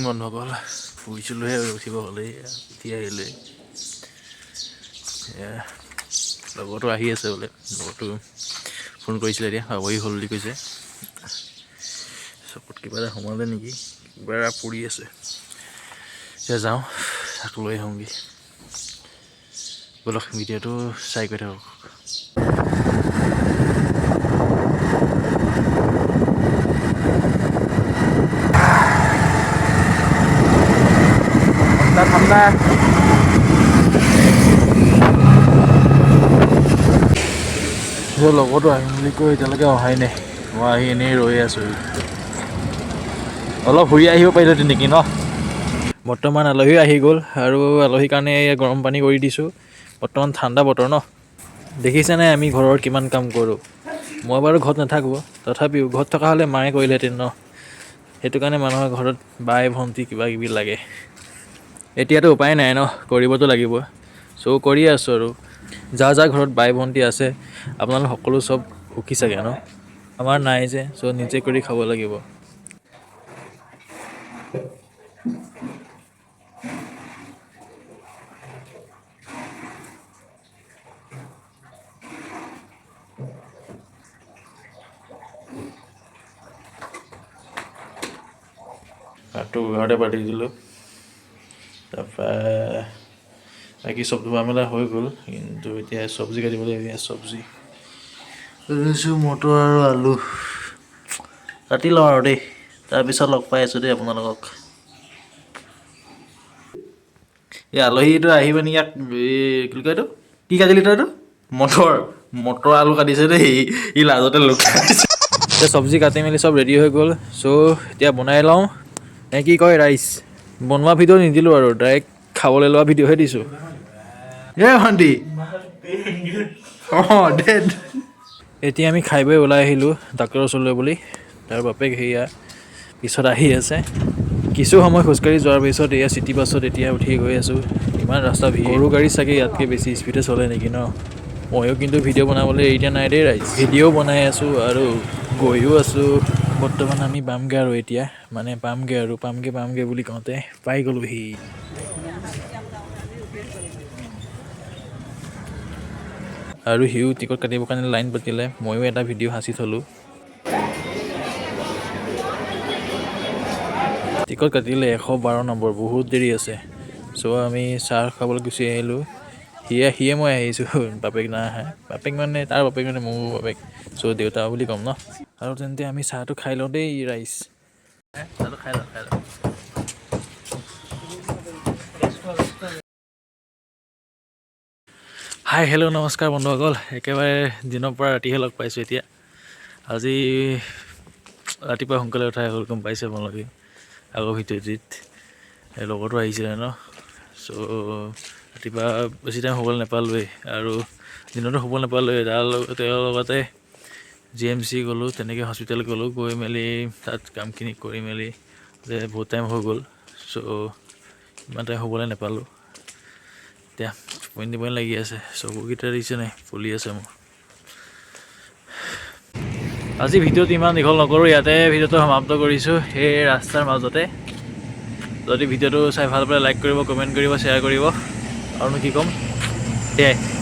বন্ধুসকল শুইছিলোঁহে উঠিব হ'লেই এতিয়া আহিলে লগৰটো আহি আছে বোলে লগৰটো ফোন কৰিছিলে এতিয়া আবহি হ'ল বুলি কৈছে চকুত কিবা এটা সোমালে নেকি কিবা এটা পৰি আছে এতিয়া যাওঁ তাক লৈ আহোঁগৈ ব'লক ভিডিঅ'টো চাই গৈ থাকক ঠাণ্ডা লগৰটো আহিম বুলি কৈ এতিয়ালৈকে অহাই নাই মই আহি এনেই ৰৈ আছোঁ অলপ ঘূৰি আহিব পাৰিলোঁ নেকি ন বৰ্তমান আলহী আহি গ'ল আৰু আলহীৰ কাৰণে গৰম পানী কৰি দিছোঁ বৰ্তমান ঠাণ্ডা বতৰ ন দেখিছেনে আমি ঘৰৰ কিমান কাম কৰোঁ মই বাৰু ঘৰত নাথাকোঁ তথাপিও ঘৰত থকা হ'লে মায়ে কৰিলেহেঁতেন ন সেইটো কাৰণে মানুহৰ ঘৰত বাই ভণ্টি কিবা কিবি লাগে এতিয়াতো উপায় নাই ন কৰিবতো লাগিব চ' কৰি আছোঁ আৰু যাৰ যাৰ ঘৰত বাই ভণ্টি আছে আপোনালোক সকলো চব সুখী চাগে ন আমাৰ নাই যে চ' নিজে কৰি খাব লাগিব ভাতটো ঘৰতে পাতি দিলোঁ তাৰপৰা বাকী চব ধোৱা মেলা হৈ গ'ল কিন্তু এতিয়া চব্জি কাটিবলৈ চব্জি লৈছোঁ মটৰ আৰু আলু কাটি লওঁ আৰু দেই তাৰপিছত লগ পাই আছোঁ দেই আপোনালোকক এই আলহীটো আহিব নেকি ইয়াক কি কয় এইটো কি কাটিলি তই এইটো মটৰ আলু কাটিছে দেই ই লাজতে লুকাই দিছে এতিয়া চব্জি কাটি মেলি চব ৰেডি হৈ গ'ল চ' এতিয়া বনাই লওঁ নে কি কয় ৰাইচ বনোৱা ভিডিঅ' নিদিলোঁ আৰু ডাইৰেক্ট খাবলৈ লোৱা ভিডিঅ'হে দিছোঁ ভণ্টি অঁ দে এতিয়া আমি খাই বৈ ওলাই আহিলোঁ ডাক্তৰৰ ওচৰলৈ বুলি তাৰ বাপেক সেয়া পিছত আহি আছে কিছু সময় খোজকাঢ়ি যোৱাৰ পিছত এয়া চিটি বাছত এতিয়া উঠি গৈ আছোঁ ইমান ৰাস্তা সৰু গাড়ী চাগে ইয়াতকৈ বেছি স্পীডে চলে নেকি ন ময়ো কিন্তু ভিডিঅ' বনাবলৈ এৰি দিয়া নাই দেই ৰাইজ ভিডিঅ' বনাই আছোঁ আৰু গৈও আছোঁ বৰ্তমান আমি পামগৈ আৰু এতিয়া মানে পামগৈ বুলি কওঁতে পাই গ'লোহি আৰু সিও টিকট কাটিবৰ কাৰণে লাইন পাতিলে ময়ো এটা ভিডিঅ' সাঁচি থ'লোঁ টিকট কাটিলে 112 নম্বৰ বহুত দেৰি আছে চ' আমি চাহ খাবলৈ গুচি আহিলোঁ সিয়ে মই আহিছোঁ বাপেক নাই আহা বাপেক মানে তাৰ বাপেক মানে মোৰ বাপেক চ' দেউতা বুলি ক'ম ন আৰু তেন্তে আমি চাহটো খাই লওঁ দেই ৰাইচ চাহটো খাই লওঁ হাই হেল্ল' নমস্কাৰ বন্ধুসকল একেবাৰে দিনৰ পৰা ৰাতিহে লগ পাইছোঁ এতিয়া আজি ৰাতিপুৱা সোনকালে উঠাই হ'ল গম পাইছে আপোনালোকে আগৰ ভিডিঅ'টিত লগৰটো আহিছিলে ন চ' ৰাতিপুৱা বেছি টাইম শুবলৈ নাপালোঁৱেই আৰু দিনতো শুব নাপালোঁৱেই তেওঁৰ লগতে GMC গ'লোঁ তেনেকৈ হস্পিটেল গ'লোঁ গৈ মেলি তাত কামখিনি কৰি মেলি যে বহুত টাইম হৈ গ'ল চ' ইমান টাইম শুবলৈ নাপালোঁ এতিয়া টোপনি লাগি আছে চকুকেইটা দিছে নাই ফুলি আছে মোৰ আজি ভিডিঅ'টো ইমান দীঘল নকৰোঁ ইয়াতে ভিডিঅ'টো সমাপ্ত কৰিছোঁ সেই ৰাস্তাৰ মাজতে যদি ভিডিঅ'টো চাই ভাল পালে লাইক কৰিব কমেণ্ট কৰিব শ্বেয়াৰ কৰিব আৰুনো কি ক'ম সেয়াই